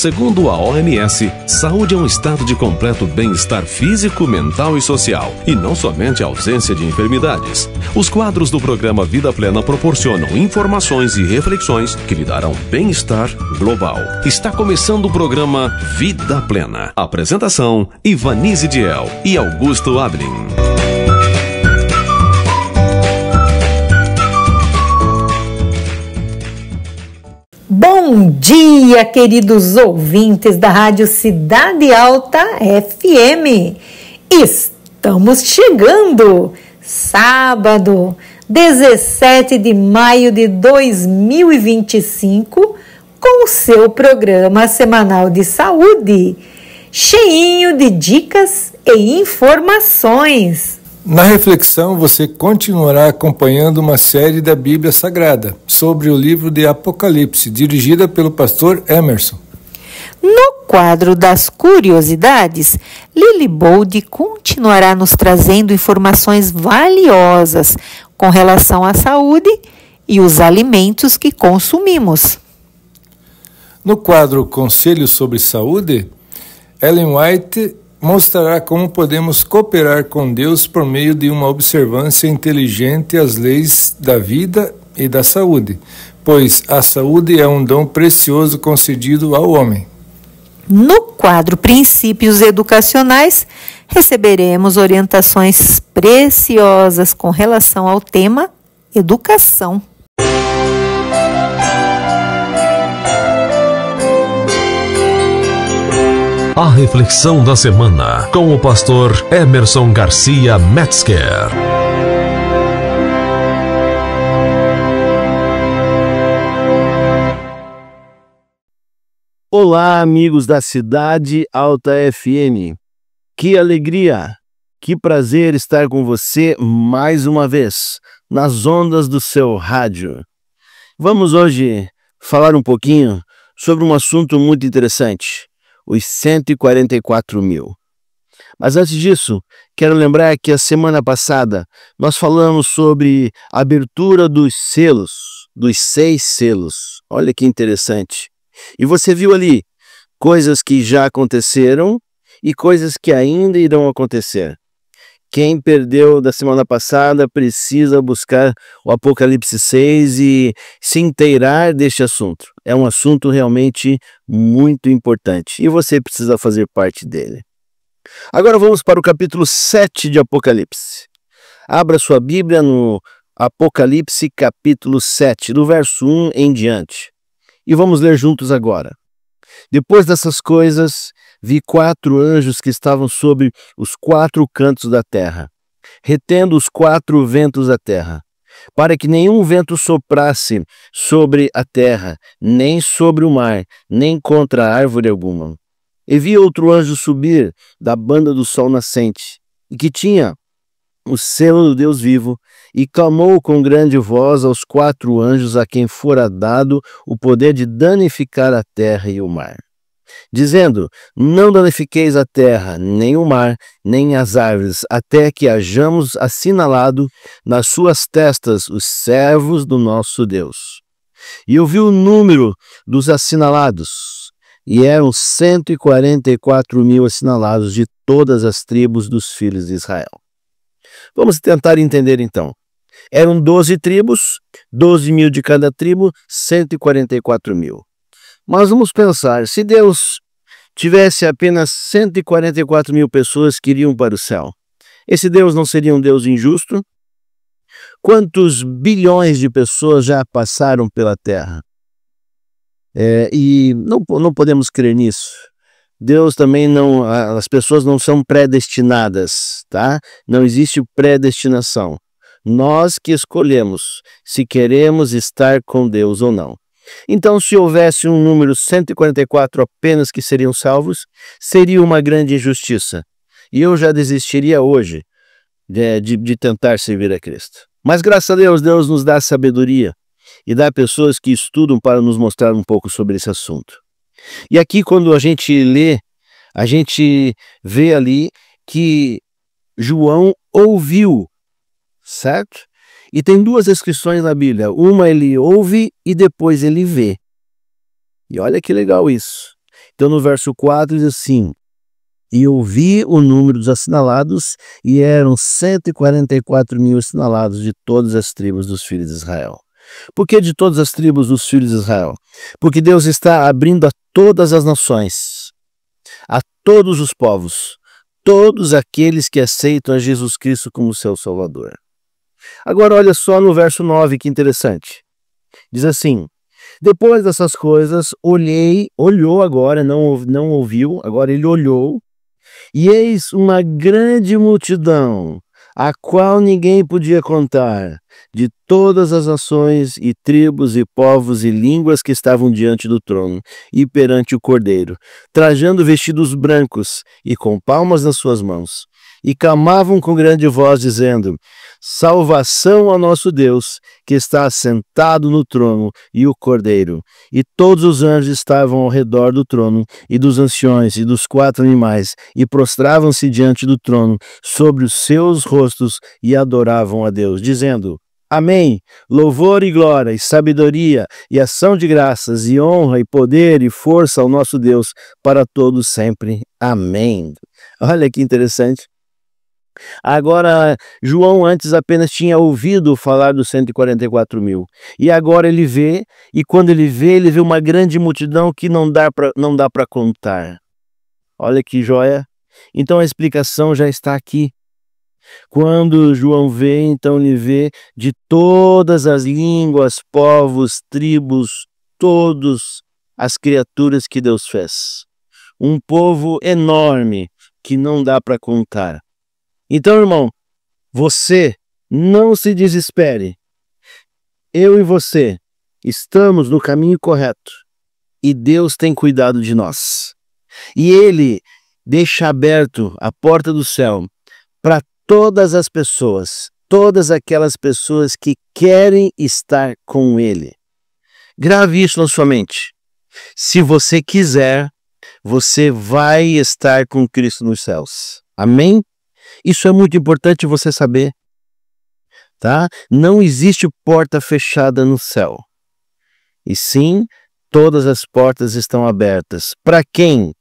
Segundo a OMS, saúde é um estado de completo bem-estar físico, mental e social, e não somente a ausência de enfermidades. Os quadros do programa Vida Plena proporcionam informações e reflexões que lhe darão bem-estar global. Está começando o programa Vida Plena. Apresentação: Ivanise Diel e Augusto Ablin. Bom dia, queridos ouvintes da Rádio Cidade Alta FM. Estamos chegando, sábado, 17 de maio de 2025, com o seu programa semanal de saúde, cheinho de dicas e informações. Na reflexão, você continuará acompanhando uma série da Bíblia Sagrada sobre o livro de Apocalipse, dirigida pelo pastor Emerson. No quadro das curiosidades, Lily Bold continuará nos trazendo informações valiosas com relação à saúde e os alimentos que consumimos. No quadro Conselhos sobre Saúde, Ellen White mostrará como podemos cooperar com Deus por meio de uma observância inteligente às leis da vida e da saúde, pois a saúde é um dom precioso concedido ao homem. No quadro Princípios Educacionais, receberemos orientações preciosas com relação ao tema educação. A reflexão da semana com o pastor Emerson Garcia Metzger. Olá, amigos da Cidade Alta FM. Que alegria, que prazer estar com você mais uma vez nas ondas do seu rádio. Vamos hoje falar um pouquinho sobre um assunto muito interessante. Os 144 mil. Mas antes disso, quero lembrar que a semana passada nós falamos sobre a abertura dos selos, dos 6 selos. Olha que interessante. E você viu ali coisas que já aconteceram e coisas que ainda irão acontecer. Quem perdeu da semana passada precisa buscar o Apocalipse 6 e se inteirar deste assunto. É um assunto realmente muito importante e você precisa fazer parte dele. Agora vamos para o capítulo 7 de Apocalipse. Abra sua Bíblia no Apocalipse capítulo 7, do verso 1 em diante. E vamos ler juntos agora. Depois dessas coisas, vi 4 anjos que estavam sobre os 4 cantos da terra, retendo os 4 ventos da terra, para que nenhum vento soprasse sobre a terra, nem sobre o mar, nem contra árvore alguma. E vi outro anjo subir da banda do sol nascente, e que tinha o selo do Deus vivo, e clamou com grande voz aos 4 anjos a quem fora dado o poder de danificar a terra e o mar, dizendo: não danifiqueis a terra, nem o mar, nem as árvores, até que hajamos assinalado nas suas testas os servos do nosso Deus. E eu vi o número dos assinalados, e eram 144 mil assinalados de todas as tribos dos filhos de Israel. Vamos tentar entender então. Eram 12 tribos, 12 mil de cada tribo, 144 mil. Mas vamos pensar, se Deus tivesse apenas 144 mil pessoas que iriam para o céu, esse Deus não seria um Deus injusto? Quantos bilhões de pessoas já passaram pela Terra? E não podemos crer nisso. Deus também não, as pessoas não são predestinadas, tá? Não existe predestinação. Nós que escolhemos se queremos estar com Deus ou não. Então, se houvesse um número 144 apenas que seriam salvos, seria uma grande injustiça. E eu já desistiria hoje de tentar servir a Cristo. Mas graças a Deus, Deus nos dá sabedoria e dá pessoas que estudam para nos mostrar um pouco sobre esse assunto. E aqui, quando a gente lê, a gente vê ali que João ouviu, certo? E tem 2 descrições na Bíblia. Uma ele ouve e depois ele vê. E olha que legal isso. Então no verso 4 diz assim: e eu vi o número dos assinalados, e eram 144 mil assinalados de todas as tribos dos filhos de Israel. Por que de todas as tribos dos filhos de Israel? Porque Deus está abrindo a todas as nações, a todos os povos, todos aqueles que aceitam a Jesus Cristo como seu Salvador. Agora olha só no verso 9, que interessante. Diz assim: depois dessas coisas, olhou agora, não ouviu, agora ele olhou, e eis uma grande multidão, a qual ninguém podia contar, de todas as nações e tribos e povos e línguas que estavam diante do trono e perante o Cordeiro, trajando vestidos brancos e com palmas nas suas mãos. E clamavam com grande voz, dizendo: salvação ao nosso Deus, que está assentado no trono, e o Cordeiro. E todos os anjos estavam ao redor do trono, e dos anciões, e dos 4 animais, e prostravam-se diante do trono, sobre os seus rostos, e adoravam a Deus, dizendo: amém, louvor e glória, e sabedoria, e ação de graças, e honra, e poder, e força ao nosso Deus, para todos sempre. Amém. Olha que interessante. Agora, João antes apenas tinha ouvido falar dos 144 mil. E agora ele vê, e quando ele vê uma grande multidão que não dá para contar. Olha que joia. Então a explicação já está aqui. Quando João vê, então ele vê de todas as línguas, povos, tribos, todas as criaturas que Deus fez. Um povo enorme que não dá para contar. Então, irmão, você não se desespere. Eu e você estamos no caminho correto e Deus tem cuidado de nós. E Ele deixa aberto a porta do céu para todas as pessoas, todas aquelas pessoas que querem estar com Ele. Grave isso na sua mente. Se você quiser, você vai estar com Cristo nos céus. Amém? Isso é muito importante você saber, tá? Não existe porta fechada no céu. E sim, todas as portas estão abertas. Para quem?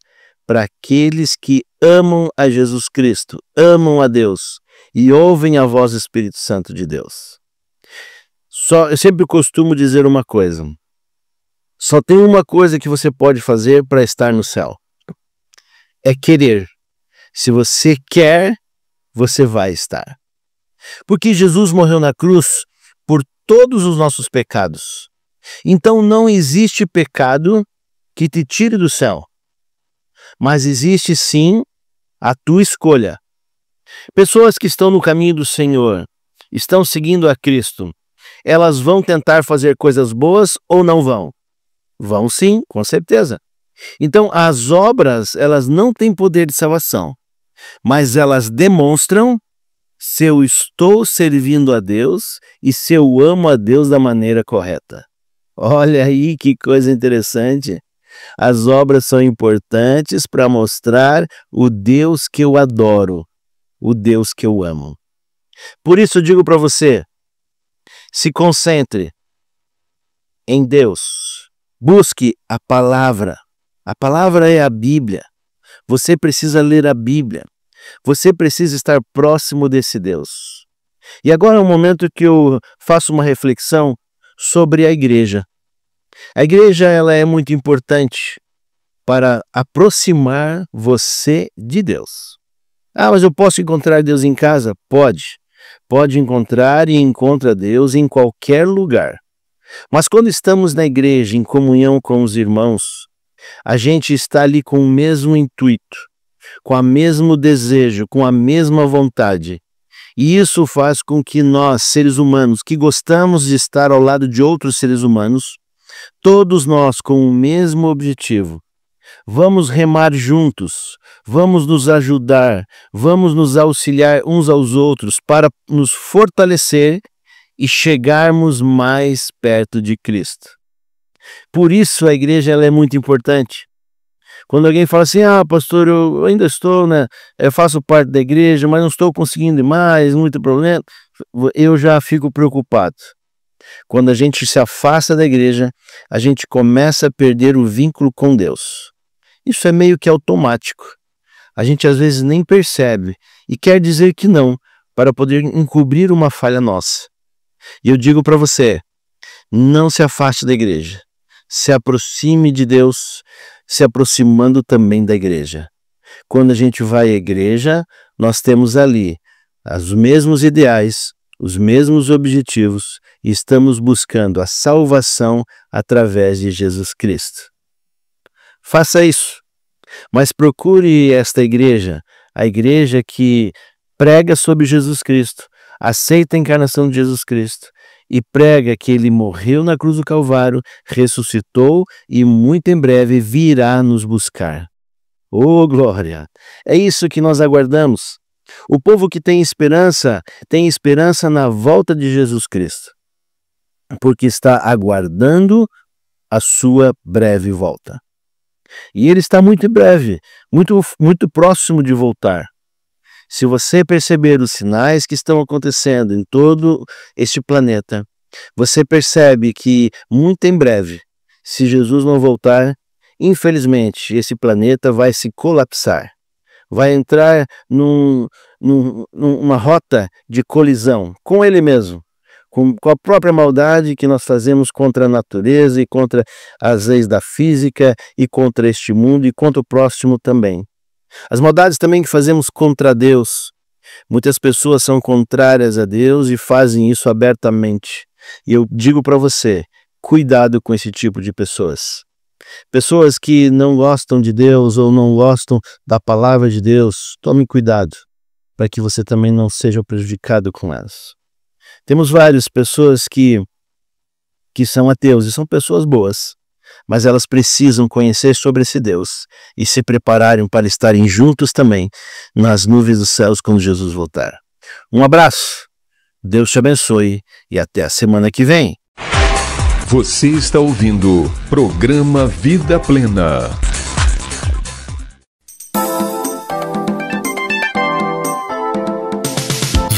Para aqueles que amam a Jesus Cristo, amam a Deus e ouvem a voz do Espírito Santo de Deus. Eu sempre costumo dizer uma coisa. Só tem uma coisa que você pode fazer para estar no céu. É querer. Se você quer, você vai estar. Porque Jesus morreu na cruz por todos os nossos pecados. Então não existe pecado que te tire do céu. Mas existe sim a tua escolha. Pessoas que estão no caminho do Senhor, estão seguindo a Cristo, elas vão tentar fazer coisas boas ou não vão? Vão sim, com certeza. Então as obras, elas não têm poder de salvação. Mas elas demonstram se eu estou servindo a Deus e se eu amo a Deus da maneira correta. Olha aí que coisa interessante. As obras são importantes para mostrar o Deus que eu adoro, o Deus que eu amo. Por isso eu digo para você, se concentre em Deus. Busque a palavra. A palavra é a Bíblia. Você precisa ler a Bíblia. Você precisa estar próximo desse Deus. E agora é um momento que eu faço uma reflexão sobre a igreja. A igreja, ela é muito importante para aproximar você de Deus. Ah, mas eu posso encontrar Deus em casa? Pode. Pode encontrar e encontra Deus em qualquer lugar. Mas quando estamos na igreja, em comunhão com os irmãos, a gente está ali com o mesmo intuito, com o mesmo desejo, com a mesma vontade. E isso faz com que nós, seres humanos, que gostamos de estar ao lado de outros seres humanos, todos nós com o mesmo objetivo, vamos remar juntos, vamos nos ajudar, vamos nos auxiliar uns aos outros para nos fortalecer e chegarmos mais perto de Cristo. Por isso a igreja ela é muito importante. Quando alguém fala assim, pastor, eu ainda estou, eu faço parte da igreja, mas não estou conseguindo ir mais, muito problema, eu já fico preocupado. Quando a gente se afasta da igreja, a gente começa a perder o vínculo com Deus. Isso é meio que automático. A gente às vezes nem percebe e quer dizer que não, para poder encobrir uma falha nossa. E eu digo para você, não se afaste da igreja. Se aproxime de Deus, se aproximando também da igreja. Quando a gente vai à igreja, nós temos ali os mesmos ideais, os mesmos objetivos e estamos buscando a salvação através de Jesus Cristo. Faça isso, mas procure esta igreja, a igreja que prega sobre Jesus Cristo, aceita a encarnação de Jesus Cristo e prega que ele morreu na cruz do Calvário, ressuscitou e muito em breve virá nos buscar. Oh, glória! É isso que nós aguardamos. O povo que tem esperança na volta de Jesus Cristo, porque está aguardando a sua breve volta. E ele está muito em breve, muito próximo de voltar. Se você perceber os sinais que estão acontecendo em todo este planeta, você percebe que muito em breve, se Jesus não voltar, infelizmente esse planeta vai se colapsar. Vai entrar numa rota de colisão com ele mesmo, com a própria maldade que nós fazemos contra a natureza e contra as leis da física e contra este mundo e contra o próximo também. As maldades também que fazemos contra Deus. Muitas pessoas são contrárias a Deus e fazem isso abertamente. E eu digo para você, cuidado com esse tipo de pessoas. Pessoas que não gostam de Deus ou não gostam da palavra de Deus, tome cuidado para que você também não seja prejudicado com elas. Temos várias pessoas que são ateus e são pessoas boas, mas elas precisam conhecer sobre esse Deus e se prepararem para estarem juntos também nas nuvens dos céus quando Jesus voltar. Um abraço, Deus te abençoe e até a semana que vem. Você está ouvindo Programa Vida Plena.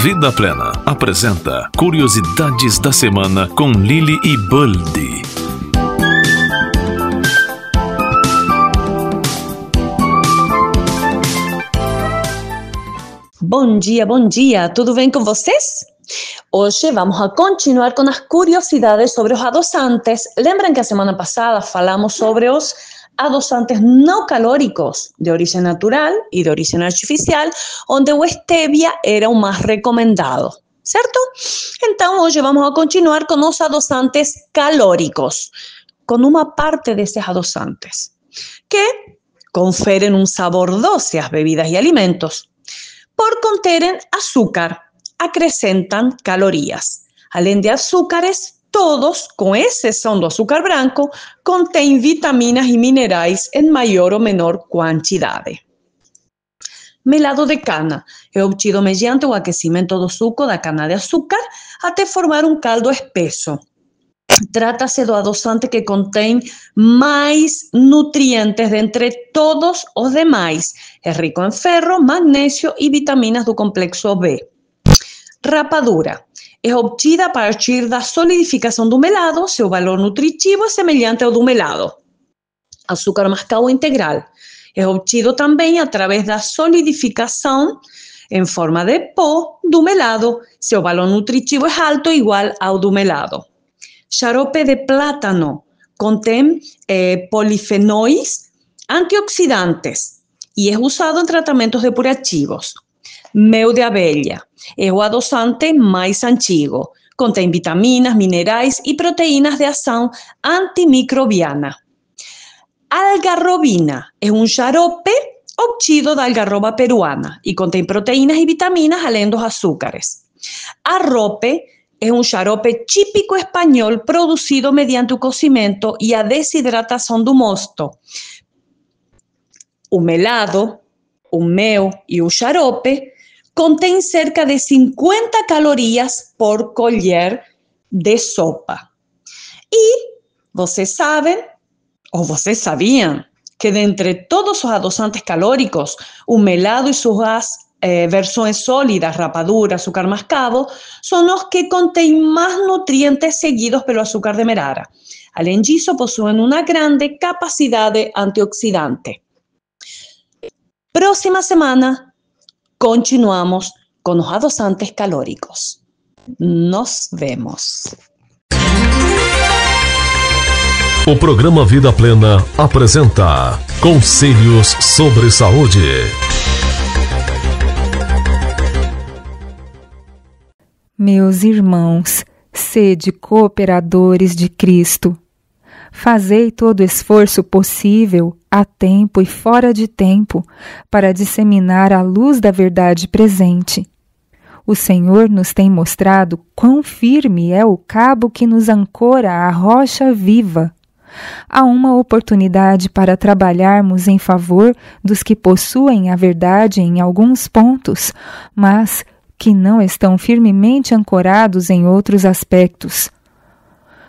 Vida Plena apresenta Curiosidades da Semana com Lily e Buldy. Bom dia, tudo bem com vocês? Hoje vamos a continuar com as curiosidades sobre os adoçantes. Lembram que a semana passada falamos sobre os adoçantes não calóricos de origem natural e de origem artificial, onde o stevia era o mais recomendado, certo? Então, hoje vamos a continuar com os adoçantes calóricos, com uma parte desses adoçantes, que conferem um sabor doce às bebidas e alimentos. Por conterem açúcar, acrescentam calorias. Além de açúcares, todos, com exceção do açúcar branco, contêm vitaminas e minerais em maior ou menor quantidade. Melado de cana é obtido mediante o aquecimento do suco da cana-de-açúcar até formar um caldo espesso. Trata-se do adoçante que contém mais nutrientes dentre todos os demais. É rico em ferro, magnésio e vitaminas do complexo B. Rapadura. É obtida a partir da solidificação do melado. Seu valor nutritivo é semelhante ao do melado. Açúcar mascavo integral. É obtido também através da solidificação em forma de pó do melado. Seu valor nutritivo é alto, igual ao do melado. Xarope de plátano contém polifenóis antioxidantes e é usado em tratamentos depurativos. Mel de abelha é o adoçante mais antigo. Contém vitaminas, minerais e proteínas de ação antimicrobiana. Algarrobina é um xarope obtido da algarroba peruana e contém proteínas e vitaminas além dos açúcares. Arrope é um xarope típico espanhol produzido mediante o cocimento e a desidratação do mosto. O melado, o mel e o xarope contém cerca de 50 calorias por colher de sopa. E vocês sabem, ou vocês sabiam, que dentre todos os adoçantes calóricos, o melado e suas versões sólidas, rapadura, açúcar mascavo, são os que contêm mais nutrientes seguidos pelo açúcar demerara. Além disso, possuem uma grande capacidade antioxidante. Próxima semana, continuamos con los adoçantes calóricos. Nos vemos. O programa Vida Plena apresenta Conselhos sobre Saúde. Meus irmãos, sede cooperadores de Cristo. Fazei todo esforço possível, a tempo e fora de tempo, para disseminar a luz da verdade presente. O Senhor nos tem mostrado quão firme é o cabo que nos ancora à rocha viva. Há uma oportunidade para trabalharmos em favor dos que possuem a verdade em alguns pontos, mas que não estão firmemente ancorados em outros aspectos.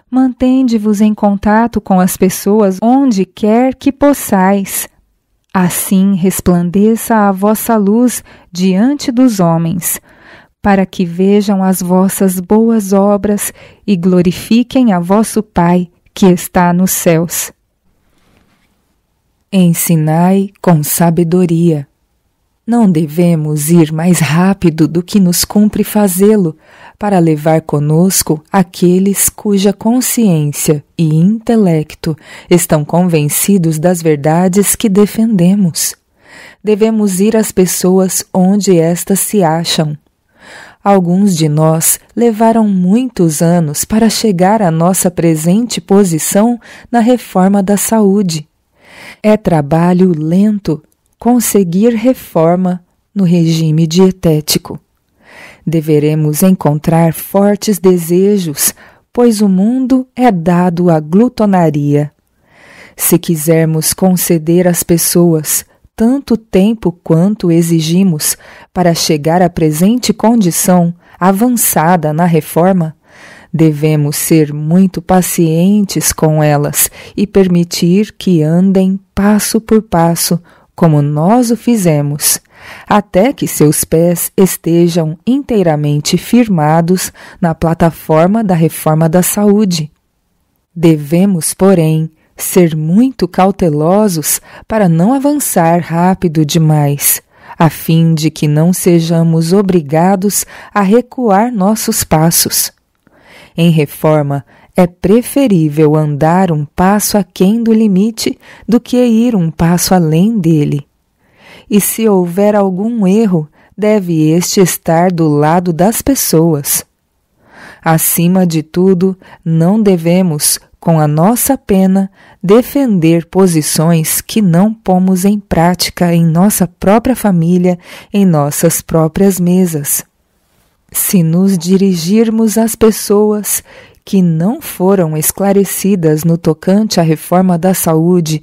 Mantende-vos em contato com as pessoas onde quer que possais. Assim resplandeça a vossa luz diante dos homens, para que vejam as vossas boas obras e glorifiquem a vosso Pai, que está nos céus. Ensinai com sabedoria. Não devemos ir mais rápido do que nos cumpre fazê-lo, para levar conosco aqueles cuja consciência e intelecto estão convencidos das verdades que defendemos. Devemos ir às pessoas onde estas se acham. Alguns de nós levaram muitos anos para chegar à nossa presente posição na reforma da saúde. É trabalho lento conseguir reforma no regime dietético. Deveremos encontrar fortes desejos, pois o mundo é dado à glutonaria. Se quisermos conceder às pessoas tanto tempo quanto exigimos para chegar à presente condição avançada na reforma, devemos ser muito pacientes com elas e permitir que andem passo por passo, como nós o fizemos, até que seus pés estejam inteiramente firmados na plataforma da reforma da saúde. Devemos, porém, ser muito cautelosos para não avançar rápido demais, a fim de que não sejamos obrigados a recuar nossos passos. Em reforma, é preferível andar um passo aquém do limite do que ir um passo além dele. E se houver algum erro, deve este estar do lado das pessoas. Acima de tudo, não devemos, com a nossa pena, defender posições que não pomos em prática em nossa própria família, em nossas próprias mesas. Se nos dirigirmos às pessoas que não foram esclarecidas no tocante à reforma da saúde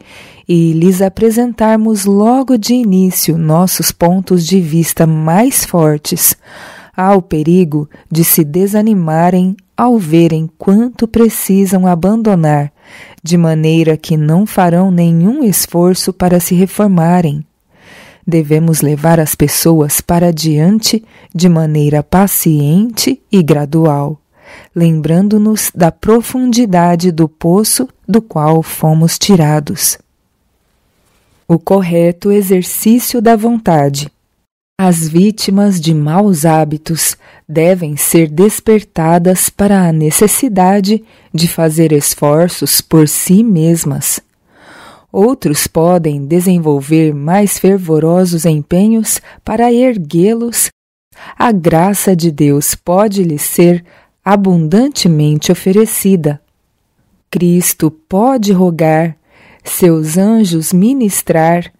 e lhes apresentarmos logo de início nossos pontos de vista mais fortes, há o perigo de se desanimarem ao verem quanto precisam abandonar, de maneira que não farão nenhum esforço para se reformarem. Devemos levar as pessoas para diante de maneira paciente e gradual, lembrando-nos da profundidade do poço do qual fomos tirados. O correto exercício da vontade. As vítimas de maus hábitos devem ser despertadas para a necessidade de fazer esforços por si mesmas. Outros podem desenvolver mais fervorosos empenhos para erguê-los. A graça de Deus pode lhes ser abundantemente oferecida. Cristo pode rogar, seus anjos ministrar,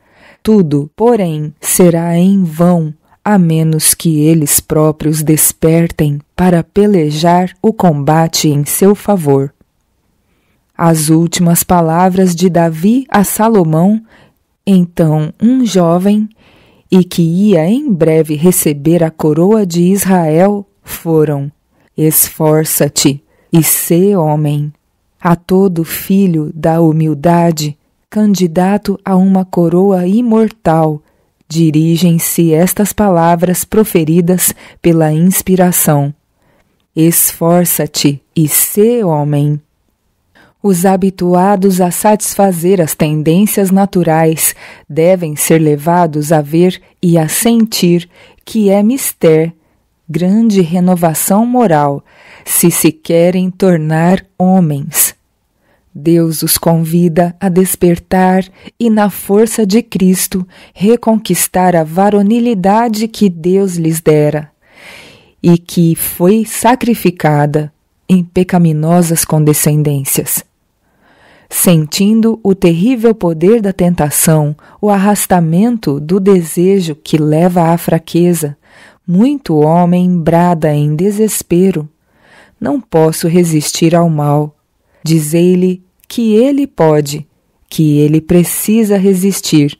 tudo, porém, será em vão, a menos que eles próprios despertem para pelejar o combate em seu favor. As últimas palavras de Davi a Salomão, então um jovem, e que ia em breve receber a coroa de Israel, foram: esforça-te e sê homem. A todo filho da humildade, candidato a uma coroa imortal, dirigem-se estas palavras proferidas pela inspiração: esforça-te e sê homem. Os habituados a satisfazer as tendências naturais devem ser levados a ver e a sentir que é mister grande renovação moral se querem tornar homens. Deus os convida a despertar e, na força de Cristo, reconquistar a varonilidade que Deus lhes dera e que foi sacrificada em pecaminosas condescendências. Sentindo o terrível poder da tentação, o arrastamento do desejo que leva à fraqueza, muito homem brada em desespero: não posso resistir ao mal. Dizei-lhe que ele pode, que ele precisa resistir.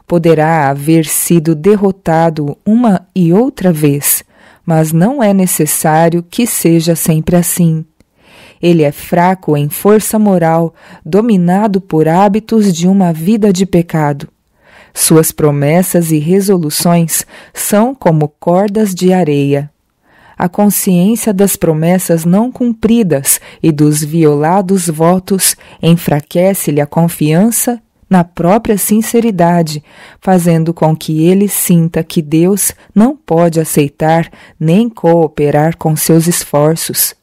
Poderá haver sido derrotado uma e outra vez, mas não é necessário que seja sempre assim. Ele é fraco em força moral, dominado por hábitos de uma vida de pecado. Suas promessas e resoluções são como cordas de areia. A consciência das promessas não cumpridas e dos violados votos enfraquece-lhe a confiança na própria sinceridade, fazendo com que ele sinta que Deus não pode aceitar nem cooperar com seus esforços.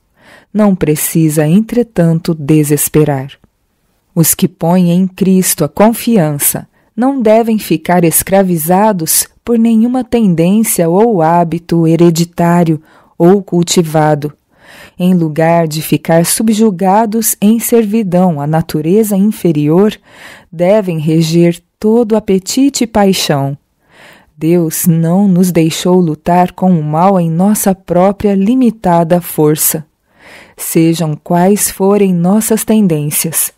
Não precisa, entretanto, desesperar. Os que põem em Cristo a confiança não devem ficar escravizados por nenhuma tendência ou hábito hereditário ou cultivado. Em lugar de ficar subjugados em servidão à natureza inferior, devem reger todo apetite e paixão. Deus não nos deixou lutar com o mal em nossa própria limitada força. Sejam quais forem nossas tendências,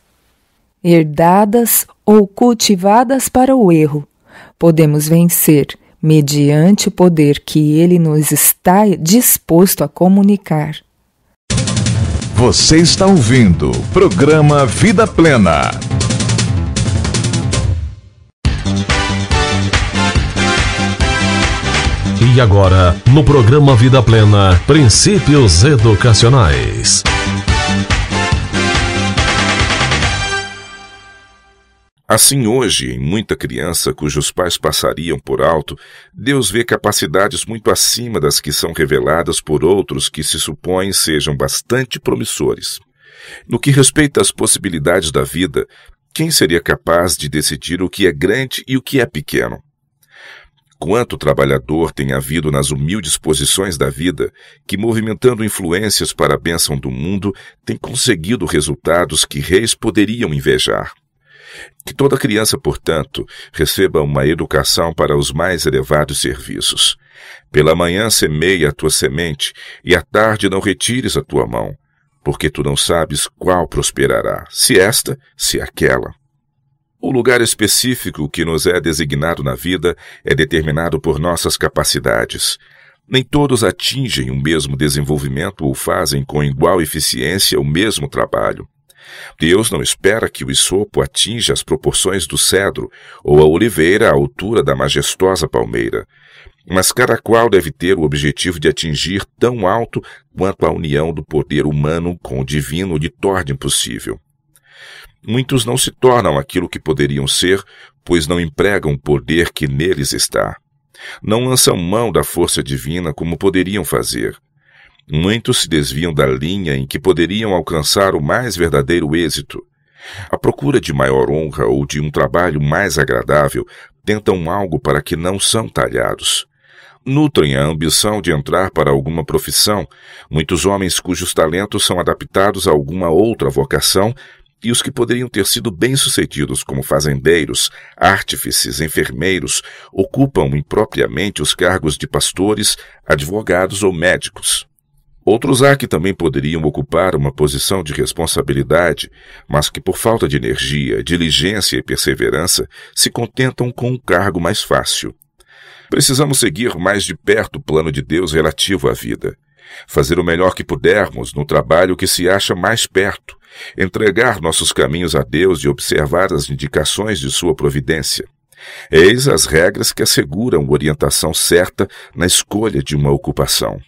herdadas ou cultivadas para o erro, podemos vencer mediante o poder que Ele nos está disposto a comunicar. Você está ouvindo o programa Vida Plena. E agora, no programa Vida Plena, Princípios Educacionais. Assim, hoje, em muita criança cujos pais passariam por alto, Deus vê capacidades muito acima das que são reveladas por outros que se supõem sejam bastante promissores. No que respeita às possibilidades da vida, quem seria capaz de decidir o que é grande e o que é pequeno? Quanto trabalhador tem havido nas humildes posições da vida, que, movimentando influências para a bênção do mundo, tem conseguido resultados que reis poderiam invejar. Que toda criança, portanto, receba uma educação para os mais elevados serviços. Pela manhã semeia a tua semente, e à tarde não retires a tua mão, porque tu não sabes qual prosperará, se esta, se aquela. O lugar específico que nos é designado na vida é determinado por nossas capacidades. Nem todos atingem o mesmo desenvolvimento ou fazem com igual eficiência o mesmo trabalho. Deus não espera que o isopo atinja as proporções do cedro ou a oliveira à altura da majestosa palmeira, mas cada qual deve ter o objetivo de atingir tão alto quanto a união do poder humano com o divino lhe torne possível. Muitos não se tornam aquilo que poderiam ser, pois não empregam o poder que neles está. Não lançam mão da força divina como poderiam fazer. Muitos se desviam da linha em que poderiam alcançar o mais verdadeiro êxito. À procura de maior honra ou de um trabalho mais agradável, tentam algo para que não são talhados. Nutrem a ambição de entrar para alguma profissão, muitos homens cujos talentos são adaptados a alguma outra vocação, e os que poderiam ter sido bem-sucedidos como fazendeiros, artífices, enfermeiros, ocupam impropriamente os cargos de pastores, advogados ou médicos. Outros há que também poderiam ocupar uma posição de responsabilidade, mas que por falta de energia, diligência e perseverança se contentam com um cargo mais fácil. Precisamos seguir mais de perto o plano de Deus relativo à vida. Fazer o melhor que pudermos no trabalho que se acha mais perto, entregar nossos caminhos a Deus e observar as indicações de sua providência. Eis as regras que asseguram orientação certa na escolha de uma ocupação.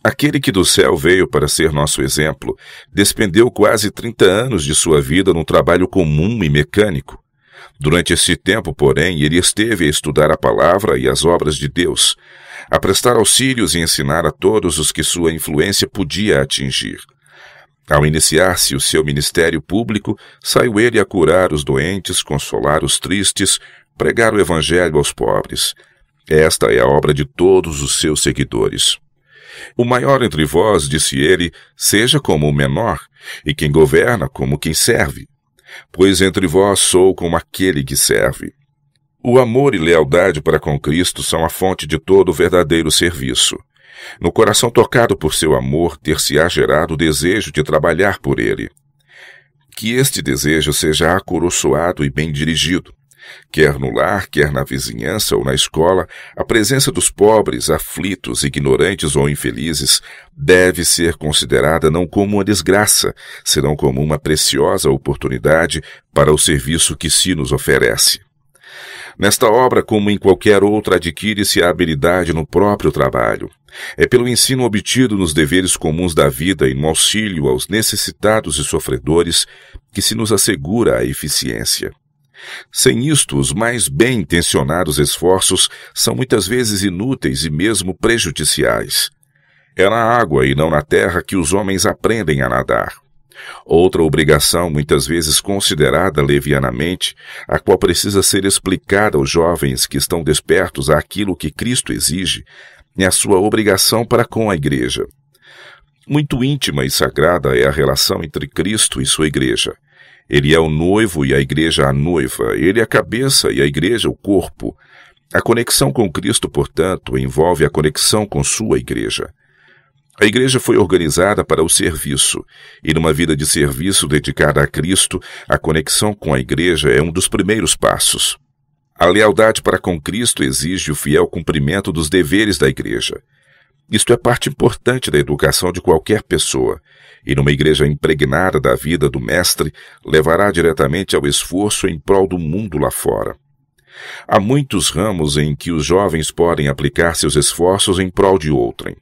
Aquele que do céu veio para ser nosso exemplo, despendeu quase 30 anos de sua vida num trabalho comum e mecânico. Durante esse tempo, porém, ele esteve a estudar a palavra e as obras de Deus, a prestar auxílios e ensinar a todos os que sua influência podia atingir. Ao iniciar-se o seu ministério público, saiu ele a curar os doentes, consolar os tristes, pregar o evangelho aos pobres. Esta é a obra de todos os seus seguidores. O maior entre vós, disse ele, seja como o menor, e quem governa como quem serve. Pois entre vós sou como aquele que serve. O amor e lealdade para com Cristo são a fonte de todo o verdadeiro serviço. No coração tocado por seu amor, ter-se-á gerado o desejo de trabalhar por ele. Que este desejo seja acoroçoado e bem dirigido. Quer no lar, quer na vizinhança ou na escola, a presença dos pobres, aflitos, ignorantes ou infelizes deve ser considerada não como uma desgraça, senão como uma preciosa oportunidade para o serviço que se nos oferece. Nesta obra, como em qualquer outra, adquire-se a habilidade no próprio trabalho. É pelo ensino obtido nos deveres comuns da vida e no auxílio aos necessitados e sofredores que se nos assegura a eficiência. Sem isto, os mais bem-intencionados esforços são muitas vezes inúteis e mesmo prejudiciais. É na água e não na terra que os homens aprendem a nadar. Outra obrigação, muitas vezes considerada levianamente, a qual precisa ser explicada aos jovens que estão despertos àquilo que Cristo exige, é a sua obrigação para com a Igreja. Muito íntima e sagrada é a relação entre Cristo e sua Igreja. Ele é o noivo e a Igreja a noiva, ele é a cabeça e a Igreja o corpo. A conexão com Cristo, portanto, envolve a conexão com sua Igreja. A Igreja foi organizada para o serviço, e numa vida de serviço dedicada a Cristo, a conexão com a Igreja é um dos primeiros passos. A lealdade para com Cristo exige o fiel cumprimento dos deveres da Igreja. Isto é parte importante da educação de qualquer pessoa, e numa igreja impregnada da vida do Mestre, levará diretamente ao esforço em prol do mundo lá fora. Há muitos ramos em que os jovens podem aplicar seus esforços em prol de outrem.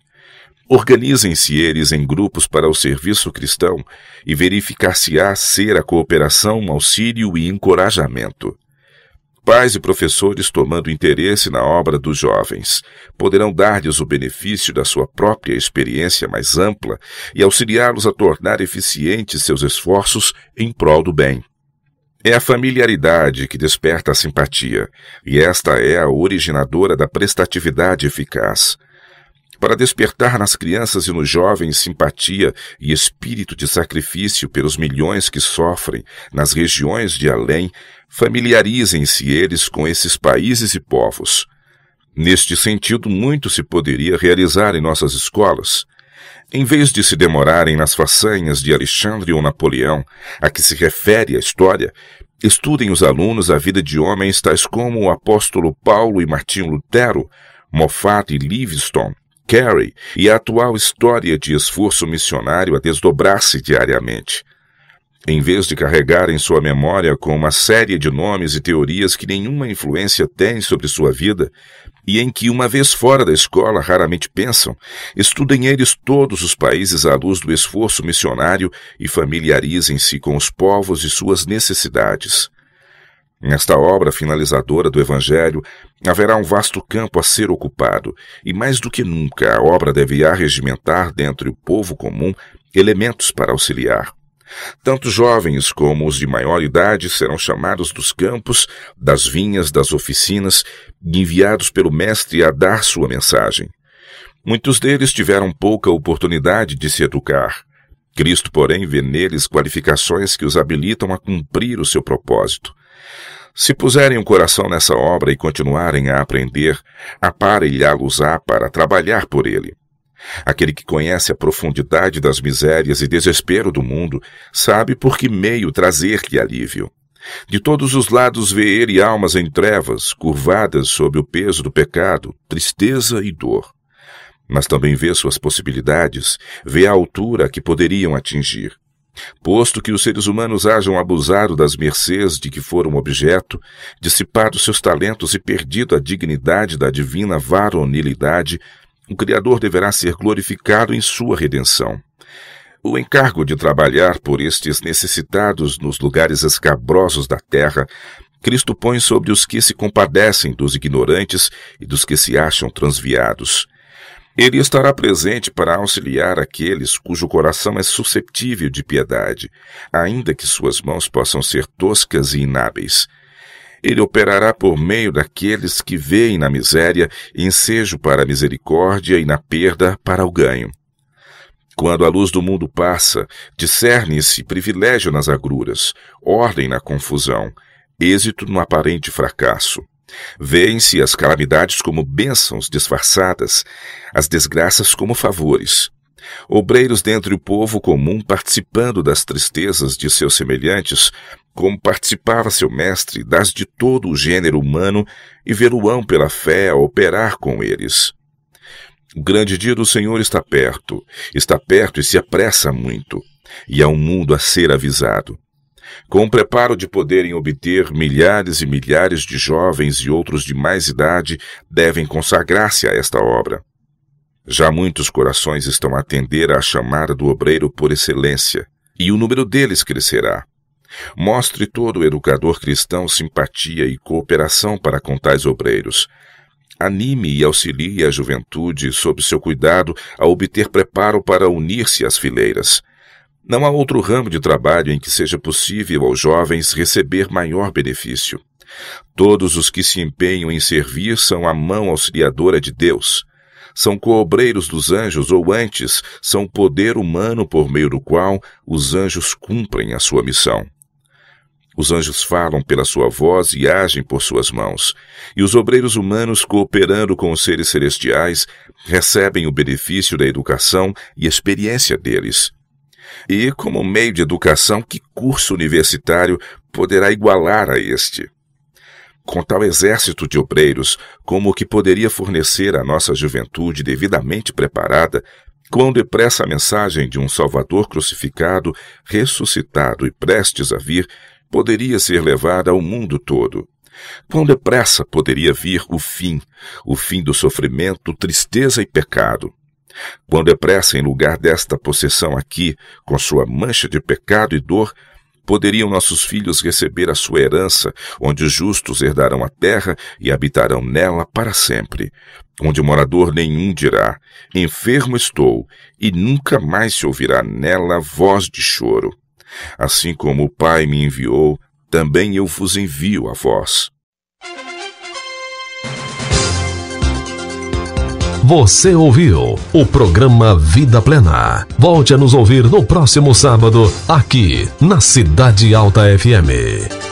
Organizem-se eles em grupos para o serviço cristão e verificar-se-á ser a cooperação, auxílio e encorajamento. Pais e professores, tomando interesse na obra dos jovens, poderão dar-lhes o benefício da sua própria experiência mais ampla e auxiliá-los a tornar eficientes seus esforços em prol do bem. É a familiaridade que desperta a simpatia, e esta é a originadora da prestatividade eficaz. Para despertar nas crianças e nos jovens simpatia e espírito de sacrifício pelos milhões que sofrem nas regiões de além, familiarizem-se eles com esses países e povos. Neste sentido, muito se poderia realizar em nossas escolas. Em vez de se demorarem nas façanhas de Alexandre ou Napoleão, a que se refere a história, estudem os alunos a vida de homens tais como o apóstolo Paulo e Martinho Lutero, Moffat e Livingstone, Carey e a atual história de esforço missionário a desdobrar-se diariamente. Em vez de carregar em sua memória com uma série de nomes e teorias que nenhuma influência têm sobre sua vida, e em que, uma vez fora da escola, raramente pensam, estudem eles todos os países à luz do esforço missionário e familiarizem-se com os povos e suas necessidades. Nesta obra finalizadora do Evangelho, haverá um vasto campo a ser ocupado, e mais do que nunca a obra deverá regimentar dentre o povo comum elementos para auxiliar. Tanto jovens como os de maior idade serão chamados dos campos, das vinhas, das oficinas, e enviados pelo Mestre a dar sua mensagem. Muitos deles tiveram pouca oportunidade de se educar. Cristo, porém, vê neles qualificações que os habilitam a cumprir o seu propósito. Se puserem o coração nessa obra e continuarem a aprender, aparelhá-los-á para trabalhar por ele. Aquele que conhece a profundidade das misérias e desespero do mundo, sabe por que meio trazer-lhe alívio. De todos os lados vê ele almas em trevas, curvadas sob o peso do pecado, tristeza e dor. Mas também vê suas possibilidades, vê a altura a que poderiam atingir. Posto que os seres humanos hajam abusado das mercês de que foram objeto, dissipado seus talentos e perdido a dignidade da divina varonilidade, O Criador deverá ser glorificado em sua redenção. O encargo de trabalhar por estes necessitados nos lugares escabrosos da terra, Cristo põe sobre os que se compadecem dos ignorantes e dos que se acham transviados. Ele estará presente para auxiliar aqueles cujo coração é suscetível de piedade, ainda que suas mãos possam ser toscas e inábeis. Ele operará por meio daqueles que veem na miséria ensejo para a misericórdia e na perda para o ganho. Quando a luz do mundo passa, discerne-se privilégio nas agruras, ordem na confusão, êxito no aparente fracasso. Vêem-se as calamidades como bênçãos disfarçadas, as desgraças como favores. Obreiros dentre o povo comum participando das tristezas de seus semelhantes, como participava seu mestre das de todo o gênero humano, e vê-lo-ão pela fé a operar com eles. O grande dia do Senhor está perto e se apressa muito, e há um mundo a ser avisado. Com o preparo de poderem obter, milhares e milhares de jovens e outros de mais idade devem consagrar-se a esta obra. Já muitos corações estão a atender à chamada do obreiro por excelência, e o número deles crescerá. Mostre todo o educador cristão simpatia e cooperação para com tais obreiros. Anime e auxilie a juventude, sob seu cuidado, a obter preparo para unir-se às fileiras. Não há outro ramo de trabalho em que seja possível aos jovens receber maior benefício. Todos os que se empenham em servir são a mão auxiliadora de Deus. São coobreiros dos anjos, ou antes, são o poder humano por meio do qual os anjos cumprem a sua missão. Os anjos falam pela sua voz e agem por suas mãos, e os obreiros humanos, cooperando com os seres celestiais, recebem o benefício da educação e experiência deles. E, como meio de educação, que curso universitário poderá igualar a este? Com tal exército de obreiros, como o que poderia fornecer à nossa juventude devidamente preparada, quão depressa a mensagem de um Salvador crucificado, ressuscitado e prestes a vir, poderia ser levada ao mundo todo. Quão depressa poderia vir o fim do sofrimento, tristeza e pecado. Quão depressa, em lugar desta possessão aqui, com sua mancha de pecado e dor, poderiam nossos filhos receber a sua herança, onde os justos herdarão a terra e habitarão nela para sempre, onde morador nenhum dirá, enfermo estou, e nunca mais se ouvirá nela voz de choro. Assim como o Pai me enviou, também eu vos envio a vós. Você ouviu o programa Vida Plena. Volte a nos ouvir no próximo sábado, aqui na Cidade Alta FM.